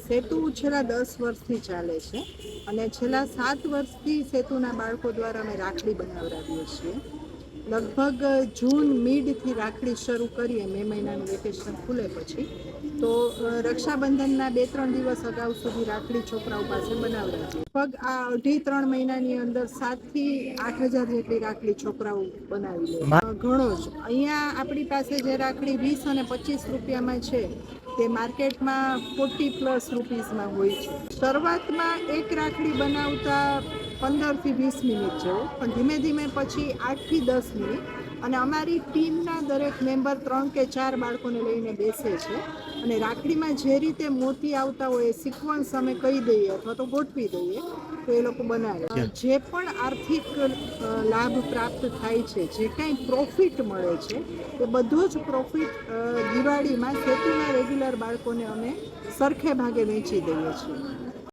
સેતુ છેલ્લા 10 વર્ષથી ચાલે છે અને છેલ્લા 7 વર્ષથી સેતુના બાળકો દ્વારા અમે રાખડી બનાવડાવીએ છીએ. લગભગ જૂન મિડથી રાખડી શરૂ કરીએ, મે મહિનાનું વેકેશન ખુલે પછી તો રક્ષાબંધનના 2-3 દિવસ અગાઉ સુધી રાખડી છોકરાઓ પાસે બનાવડાવીએ. લગભગ આ 2.5-3 મહિનાની અંદર 7,000 થી 8,000 જેટલી રાખડી છોકરાઓ બનાવી લે. ઘણો જ અહીંયા આપણી પાસે જે રાખડી 20 અને 25 રૂપિયામાં છે તે માર્કેટમાં 40+ રૂપીસમાં હોય છે. શરૂઆતમાં એક રાખડી બનાવતા 15 થી 20 મિનિટ જેવો, પણ ધીમે ધીમે પછી 8 થી 10 મિનિટ. અને અમારી ટીમના દરેક મેમ્બર 3 કે 4 બાળકોને લઈને બેસે છે અને રાખડીમાં જે રીતે મોતી આવતા હોય એ સિક્વન્સ અમે કહી દઈએ અથવા તો ગોઠવી દઈએ તો એ લોકો બનાવે. જે પણ આર્થિક લાભ પ્રાપ્ત થાય છે, જે કાંઈ પ્રોફિટ મળે છે એ બધો જ પ્રોફિટ દિવાળીમાં સેતુના રેગ્યુલર બાળકોને અમે સરખે ભાગે વેચી દઈએ છીએ.